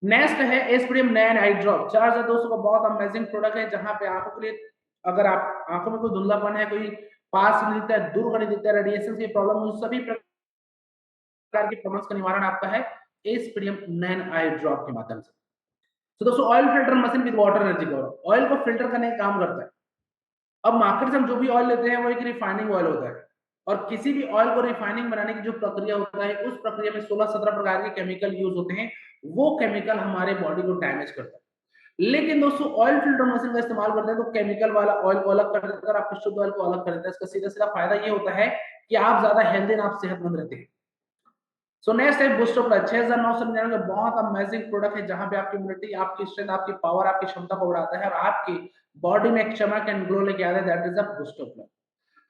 Next है एस्पिरिन नैन आई ड्रॉप, 4,200 का बहुत अमेजिंग प्रोडक्ट है, जहां पे आंखों के लिए, अगर आप आंखों में कोई धुंधलापन है, कोई पास नहीं दिखता है, दूर नहीं दिखता है, रेडिएशन की प्रॉब्लम, उन सभी प्रकार की प्रॉब्लम्स का निवारण आपका है एस्पिरिन नैन आई ड्रॉप के माध्यम से। तो दोस्तों, oil filter machine with water energy cover, oil को फिल्टर करने का काम करता है। अब मार्केट से हम जो भी ऑयल लेते हैं वो एक रिफाइनिंग ऑयल होता है, और किसी भी ऑयल को रिफाइनिंग बनाने की जो प्रक्रिया होता है, उस प्रक्रिया में 16-17 प्रकार के केमिकल यूज होते हैं, वो केमिकल हमारे बॉडी को डैमेज करता है। लेकिन दोस्तों, ऑयल फिल्टर मशीन का इस्तेमाल करते हैं तो केमिकल वाला ऑयल को अलग कर देता है, आपको शुद्ध ऑयल को अलग कर देता है। इसका सीधा सीधा फायदा ये होता है कि आप ज्यादा हेल्दी, आप सेहतमंद रहते हैं। सो नेक्स्ट है बूस्टर प्लस, 6,999 का बहुत अमेजिंग प्रोडक्ट है, जहां पे आपकी इम्यूनिटी, आपकी स्ट्रेंथ, आपकी पावर, आपकी क्षमता को बढ़ाता है, और आपकी बॉडी में एक चमक एंड ग्लो लेके आता है, that is a booster plus.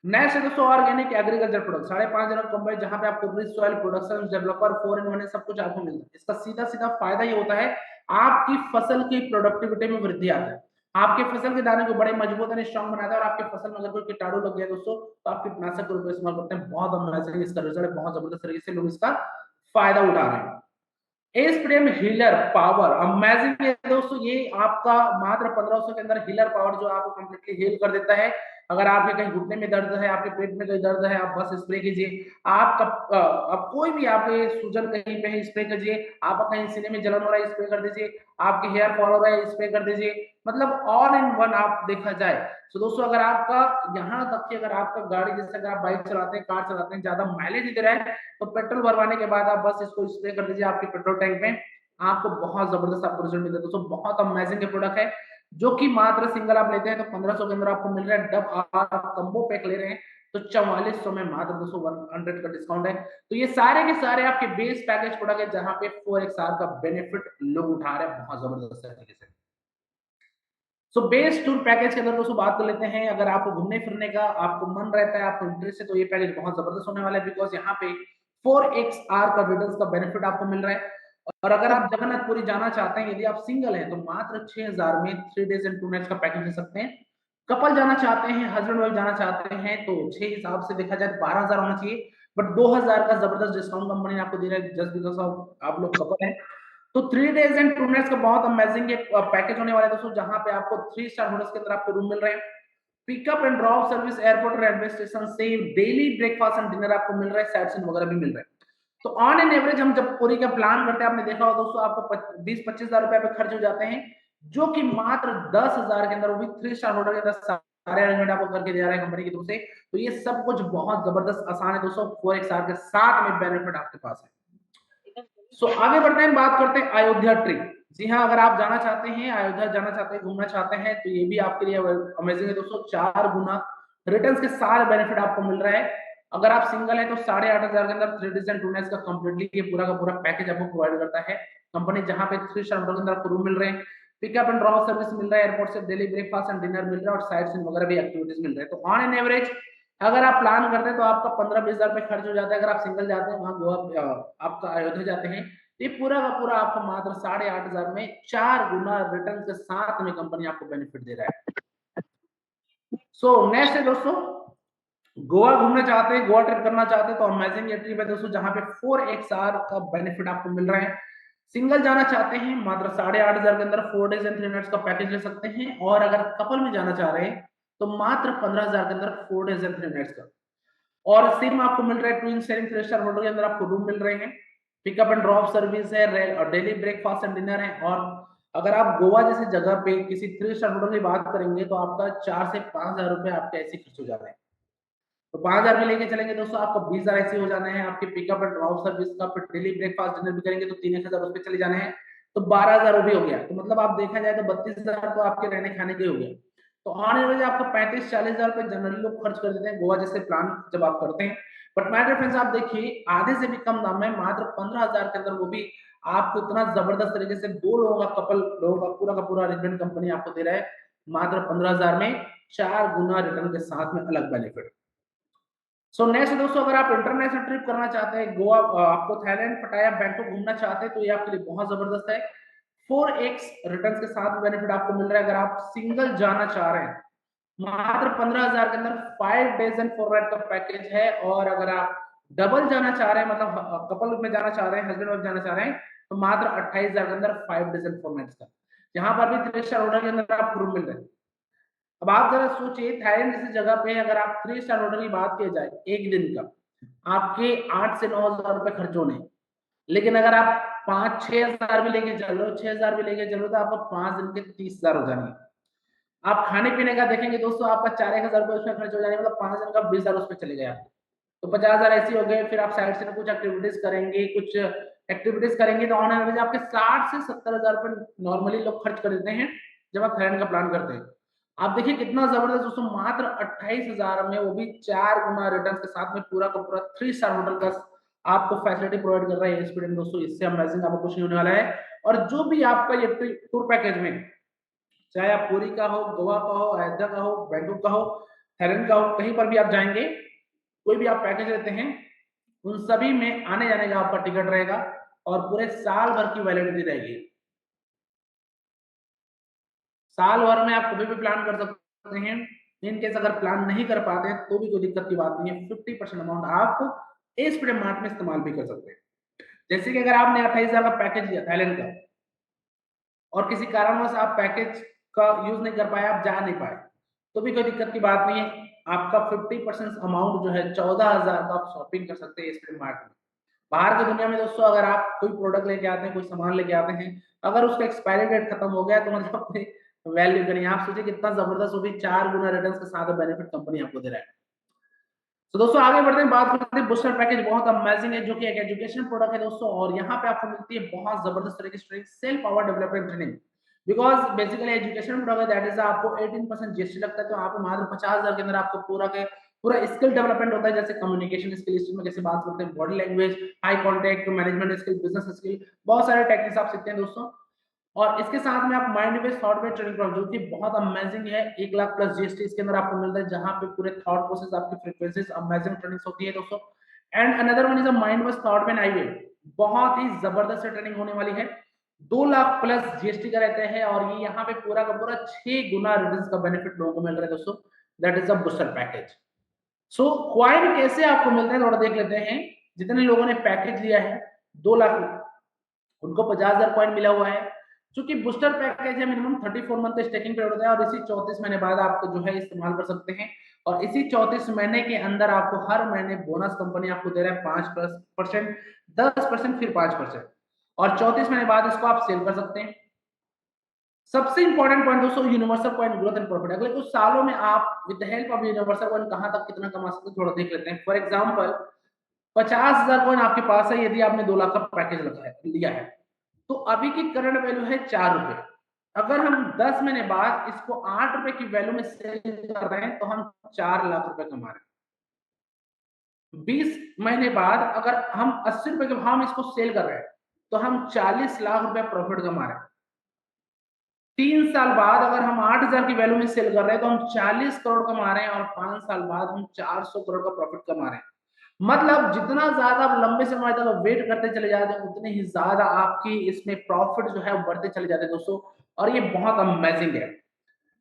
Next है दोस्तों ऑर्गेनिक एग्रीकल्चर प्रोडक्ट, 5.5 जनक कंपनी, जहां पे आपको rich soil production developer 4 in 1 सब कुछ आपको मिलता है। इसका सीधा सीधा फायदा ये होता है, आपकी फसल की प्रोडक्टिविटी में वृद्धि आता है। आपके फसल के दाने को बड़े मजबूत और स्ट्रॉन्ग बनाता है, और आपके फसल में अगर कोई कीटाणु लग गया दोस्तों, तो आप कीटनाशक के रूप में इस्तेमाल करते हैं। बहुत अमेजिंग इसका रिजल्ट है, बहुत जबरदस्त तरीके से लोग इसका फायदा उठा रहे हैं। एस्प्रेम हीलर पावर अमेजिंग है दोस्तों, ये आपका मात्र 1500 के अंदर हीलर पावर जो आपको कंप्लीटली हील कर देता है। अगर आपके कहीं घुटने में दर्द है, आपके पेट में कहीं दर्द है, आप बस स्प्रे कीजिए। आप कोई भी आपके सूजन कहीं पे है, स्प्रे कीजिए। आप कहीं सीने में जलन हो रहा है, स्प्रे कर दीजिए। आपके हेयर फॉल हो रहा है, स्प्रे कर दीजिए। मतलब ऑल इन वन आप देखा जाए तो दोस्तों, अगर आपका यहाँ तक कि अगर आपका गाड़ी, जैसे अगर आप बाइक चलाते हैं, कार चलाते हैं, ज्यादा माइलेज दे रहा है, तो पेट्रोल भरवाने के बाद आप बस इसको स्प्रे कर दीजिए आपके पेट्रोल टैंक में। आपको बहुत जबरदस्त आपको रिजल्ट मिलता है दोस्तों। बहुत अमेजिंग प्रोडक्ट है, जो कि मात्र सिंगल आप लेते हैं तो 1500 के अंदर आपको मिल रहा है। जब आप कम्बो पैक ले रहे हैं तो 4400 में मात्र दोस्तों 100 का डिस्काउंट है। तो ये सारे के सारे आपके बेस पैकेज प्रोडक्ट है, जहां पे 4XR का बेनिफिट लोग उठा रहे हैं बहुत जबरदस्त तरीके से। सो बेस टूर पैकेज के अंदर दोस्तों बात कर लेते हैं। अगर आपको घूमने फिरने का आपको मन रहता है, आपको इंटरेस्ट है, तो ये पैकेज बहुत जबरदस्त होने वाला है, बिकॉज यहाँ पे 4XR का रिटर्न्स का बेनिफिट आपको मिल रहा है। और अगर आप जगन्नाथपुरी जाना चाहते हैं, यदि आप सिंगल हैं, तो मात्र 6000 में 3 डेज एंड 2 नाइट्स का पैकेज ले सकते हैं। कपल जाना चाहते हैं, हस्बैंड वाइफ जाना चाहते हैं, तो 6 हिसाब से देखा जाए तो 12,000 होना चाहिए। बट 2000 का जबरदस्त डिस्काउंट कंपनी आपको दे रहा है, जस्ट बिकॉज ऑफ आप लोग कपल हैं। तो 3 डेज एंड 2 नाइट्स का बहुत अमेजिंग एक पैकेज होने वाला है दोस्तों, जहां पे आपको 3 स्टार होटल्स के अंदर आपको रूम मिल रहे हैं। Pickup and drop service airport railway station से, डेली ब्रेकफास्ट एंड डिनर आपको मिल रहा है, साइट सीइंग वगैरह भी मिल रहा है। तो ऑन एन एवरेज हम जब पूरी का प्लान करते हैं, आपने देखा होगा दोस्तों, आपको 20-25 हजार रुपए पे खर्च हो जाते हैं, जो कि मात्र 10,000 के अंदर, वो भी 3 स्टार होटल के अंदर सारे अरेंजमेंट आपको करके दे रहा है कंपनी की तरफ से। तो ये सब कुछ बहुत जबरदस्त आसान है दोस्तों, 4XR के साथ में बेनिफिट आपके पास है। आगे बढ़ते हैं, बात करते हैं अयोध्या ट्रिप। जी हाँ, अगर आप जाना चाहते हैं, अयोध्या जाना चाहते हैं, घूमना चाहते हैं, तो ये भी आपके लिए अमेजिंग है दोस्तों। 4 गुना रिटर्न्स के साथ बेनिफिट आपको मिल रहा है। अगर आप सिंगल है तो 8,500 के अंदर 3 डेज एंड 2 नाइट्स का कंप्लीटली ये पूरा का पूरा पैकेज आपको प्रोवाइड करता है कंपनी, जहां पे 3 स्टार होटल के अंदर आपको रूम मिल रहे हैं, पिकअप एंड ड्रॉप सर्विस मिल रहा है, एयरपोर्ट से डेली ब्रेकफास्ट एंड डिनर मिल रहा है, और साइट सीइंग वगैरह भी एक्टिविटीज मिल रहे हैं। तो ऑन एन एवरेज अगर आप प्लान करते हैं तो आपका 15-20 हजार रुपए खर्च हो जाता है। अगर आप सिंगल जाते हैं, वहां गोवा आपका अयोध्या जाते हैं, ये पूरा का पूरा आपको मात्र 8,500 में 4 गुना रिटर्न के साथ में कंपनी आपको बेनिफिट दे रहा है। नेक्स्ट है दोस्तों, गोवा घूमना चाहते हैं, गोवा ट्रिप करना चाहते हैं, तो अमेजिंग ये ट्रिप है दोस्तों, जहां पे 4XR का बेनिफिट आपको मिल रहा है। सिंगल जाना चाहते हैं, मात्र 8,500 के अंदर 4 डेज एंड 3 नाइट्स का पैकेज ले सकते हैं। और अगर कपल में जाना चाह रहे हैं, तो मात्र 15,000 के अंदर 4 डेज एंड 3 नाइट्स का। और सेम आपको मिल रहा है ट्विन शेयरिंग 3 स्टार होटल के अंदर आपको रूम मिल रहे हैं, पिकअप एंड ड्रॉप सर्विस है, और डेली ब्रेकफास्ट एंड डिनर है। और अगर आप गोवा जैसी जगह पे किसी 3 स्टार होटल की बात करेंगे, तो आपका 4 से 5,000 रुपए आपके ऐसे खर्च हो जा रहे हैं। तो 5,000 में लेके चलेंगे दोस्तों, आपका 20,000 ऐसे हो जाने हैं आपके पिकअप एंड ड्रॉप सर्विस का। फिर डेली ब्रेकफास्ट डिनर भी करेंगे तो 3,000 उस पे चले जाने हैं, तो 12,000 भी हो गया। तो मतलब आप देखा जाए तो 32,000 तो आपके रहने खाने के हो गए। तो ऑन एवरेज आपको 35-40,000 रुपए जनरली लोग खर्च कर देते हैं गोवा जैसे प्लान जब आप करते हैं। बट माय डियर फ्रेंड्स, आप देखिए आधे से भी कम दाम में मात्र 15,000 के अंदर, वो भी आपको इतना जबरदस्त तरीके से 2 लोगों का, कपल लोगों का पूरा अरेंजमेंट कंपनी आपको दे रहा है मात्र 15,000 में, 4 गुना रिटर्न के साथ में अलग बेनिफिट। नेक्स्ट दोस्तों, अगर आप इंटरनेशनल ट्रिप करना चाहते हैं, गोवा, आपको थाईलैंड, पटाया, बैंकॉक घूमना चाहते हैं, तो ये आपके लिए बहुत जबरदस्त है। 4x रिटर्न्स के साथ बेनिफिट आपको मिल रहा है। अगर आप सिंगल जाना चाह रहे हैं, मात्र 15,000 के अंदर 5 डेज एंड 4 नाइट का पैकेज है। और अगर आप डबल जाना चाह रहे हैं, मतलब कपल में जाना चाह रहे हैं, हस्बैंड वाइफ जाना चाह रहे हैं, तो मात्र 28,000 के अंदर 5 डेज एंड 4 नाइट्स का। यहाँ पर भी 3 स्टार होटल के अंदर आपको रूम मिल रहे हैं। अब आप जरा सोचिए, थाईलैंड जैसी जगह पे अगर आप 3 स्टार होटल की बात की जाए, एक दिन का आपके 8 से 9,000 रुपए खर्च होने, लेकिन अगर आप 5-6 हजार भी लेके चल रहे हो, 6,000 भी लेके चल रहे हो, तो आपको 5 दिन के 30,000 हो जाएंगे। आप खाने पीने का देखेंगे दोस्तों, आपका 4-1 हजार रुपए उसमें खर्च हो जाएंगे, मतलब 5 दिन का 20,000 उसमें चले गए आपके। तो 50,000 ऐसे हो गए। फिर आप साइड से कुछ एक्टिविटीज करेंगे, तो ऑन एवरेज आपके 60 से 70 हजार रुपए नॉर्मली लोग खर्च कर देते हैं जब आप थाईलैंड का प्लान करते हैं। आप देखिए कितना जबरदस्त दोस्तों, मात्र 28,000 में, वो भी 4 गुना रिटर्न के साथ में, पूरा का पूरा 3 स्टार होटल का आपको फैसिलिटी प्रोवाइड कर रहा है एसपीडीएम दोस्तों। इससे अमेजिंग आपको कुछ नहीं होने वाला है। और जो भी आपका ये टूर पैकेज में, चाहे आप पुरी का हो, गोवा का हो, अयोध्या का हो, बैंकॉक का हो, थाईलैंड का हो, कहीं पर भी आप जाएंगे, कोई भी आप पैकेज लेते हैं, उन सभी में आने जाने का आपका टिकट रहेगा और पूरे साल भर की वैलिडिटी रहेगी। साल भर में आप कभी भी प्लान कर सकते हैं। इन केस अगर प्लान नहीं कर पाते हैं तो भी कोई दिक्कत की बात नहीं है, 50% अमाउंट आप एस फ्रीडम मार्ट में इस्तेमाल भी कर सकते हैं। जैसे कि अगर आपने 28,000 का पैकेज लिया थाईलैंड का और किसी कारणवश आप पैकेज का यूज नहीं कर पाए, आप जा नहीं पाए, तो भी कोई दिक्कत की बात नहीं है। आपका 50% अमाउंट जो है 14,000 का आप शॉपिंग कर सकते हैं एस फ्रीडम मार्ट में। बाहर की दुनिया में दोस्तों अगर आप कोई प्रोडक्ट लेके आते हैं, कोई सामान लेके आते हैं, अगर उसका एक्सपायरी डेट खत्म हो गया तो मतलब कोई वैल्यू करिए। आप सोचिए कितना जबरदस्त, वो भी 4 गुना रिटर्न्स के साथ बेनिफिट कंपनी आपको दे रहा है। तो दोस्तों आगे बढ़ते हैं, बात करते हैं बूस्टर पैकेज। बहुत अमेजिंग है, जो कि एक एजुकेशन प्रोडक्ट है दोस्तों, और यहाँ पे आपको मिलती है बहुत जबरदस्त तरह की training, self power development training. Because basically education product that is आपको 18% जीएसटी लगता है, तो आप मात्र 50,000 के अंदर आपको पूरा स्किल डेवलपमेंट होता है, जैसे कम्युनिकेशन स्किल, में कैसे बात करते हैं, body language, high contact, management skill, business skill, बहुत सारे टेक्निक्स आप सीखते हैं दोस्तों। और इसके साथ में आप mind based thought training programme, जो कि बहुत अमेजिंग है, 1 लाख प्लस जीएसटी इसके अंदर आपको मिलता है, जहां पे पूरे थॉट प्रोसेस, आपकी फ्रीक्वेंसीज, अमेजिंग ट्रेनिंग्स होती है दोस्तों। And another one is a mind based thought man आईवे, बहुत ही जबरदस्त ट्रेनिंग होने वाली है। 2 लाख प्लस जीएसटी का रहते हैं, और ये यहाँ पे पूरा का पूरा 6 गुना रिटर्न का बेनिफिट लोगों को मिल रहा है दोस्तों। That is a booster package. So coin कैसे आपको मिलता है थोड़ा देख लेते हैं। जितने लोगों ने पैकेज लिया है 2 लाख, उनको 50,000 कॉइन मिला हुआ है। चूंकि बूस्टर पैकेज है, मिनिमम 34 मंथ का स्टेकिंग पीरियड होता है, और इसी 34 महीने बाद आप जो है इस्तेमाल कर सकते हैं। और इसी 34 महीने के अंदर आपको हर महीने बोनस कंपनी आपको दे रहा है 5%, 10%, फिर 5%, और 34 महीने बाद इसको आप सेल कर सकते हैं। सबसे इंपॉर्टेंट पॉइंट दोस्तों, universal coin growth and profit. अगले कुछ सालों में आप with the help of universal coin कहां तक कितना कमा सकते हैं, थोड़ा देख लेते हैं। फॉर एग्जांपल, 50,000 कॉइन आपके पास है, यदि आपने 2 लाख का पैकेज लिया है, तो अभी की करंट वैल्यू है 4 रुपए। अगर हम 10 महीने बाद इसको 8 रुपए की वैल्यू में सेल कर रहे हैं, तो हम 4 लाख रुपए कमा रहे हैं। 20 महीने बाद अगर हम 80 रुपए के भाव में इसको सेल कर रहे हैं, तो हम 40 लाख रुपए प्रॉफिट कमा रहे हैं। 3 साल बाद अगर हम 8,000 की वैल्यू में सेल कर रहे हैं, तो हम 40 करोड़ कमा रहे हैं, और 5 साल बाद हम 400 करोड़ का प्रॉफिट कमा रहे हैं। मतलब जितना ज्यादा आप लंबे समय तक वेट करते चले जाते हैं, उतने ही ज्यादा आपकी इसमें प्रॉफिट जो है वो बढ़ते चले जाते हैं दोस्तों। और ये बहुत अमेजिंग है।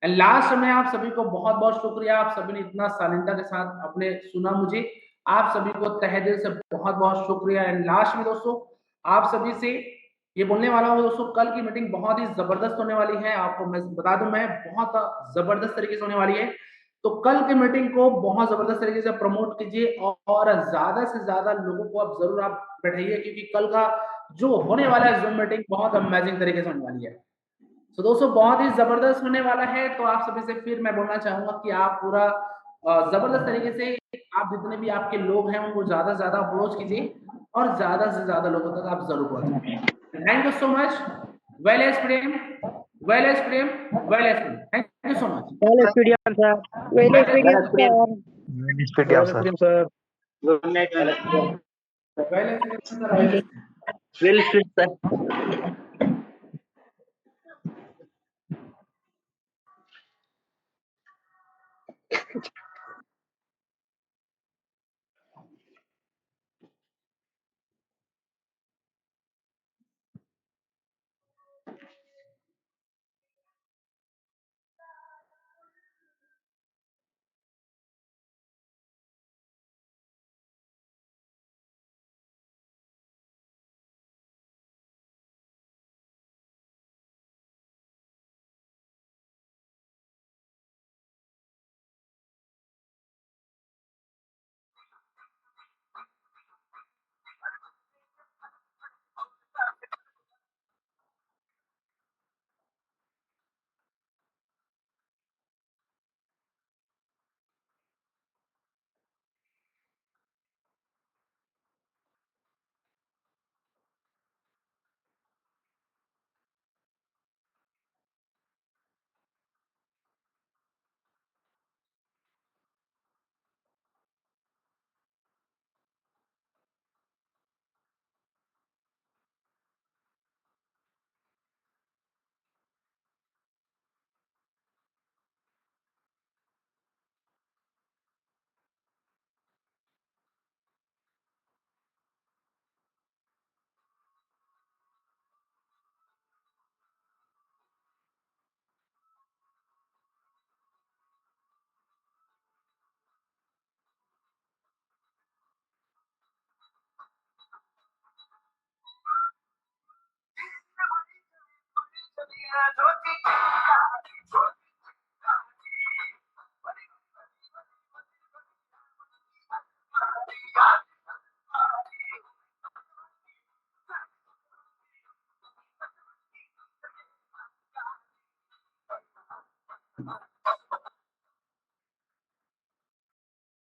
एंड लास्ट में आप सभी को बहुत बहुत शुक्रिया, आप सभी ने इतना शालीनता के साथ अपने सुना मुझे, आप सभी को तहे दिल से बहुत बहुत शुक्रिया। एंड लास्ट में दोस्तों, आप सभी से ये बोलने वाला हूँ दोस्तों, कल की मीटिंग बहुत ही जबरदस्त होने वाली है। आपको मैं बता दूं, मैं बहुत जबरदस्त तरीके से होने वाली है। तो कल की मीटिंग को बहुत जबरदस्त तरीके से प्रमोट कीजिए, और ज्यादा से ज्यादा लोगों को आप जरूर आप बैठाइए, क्योंकि कल का जो होने वाला है जूम मीटिंग बहुत अमेजिंग तरीके से होने वाली है। तो दोस्तों बहुत ही जबरदस्त होने वाला है। तो आप सभी से फिर मैं बोलना चाहूंगा कि आप पूरा जबरदस्त तरीके से, आप जितने भी आपके लोग हैं उनको ज्यादा से ज्यादा अप्रोच कीजिए, और ज्यादा से ज्यादा लोगों तक आप जरूर पहुंचे। Thank you so much. Well as प्रेम, वेल एज प्रेम, वेल एज प्रेम, thank you so much. Well experience, sir. Well well experience, as प्रेम, sir. Well, sir. Good night, well experience. Well as प्रेम सर, वेल एज Well experience, sir.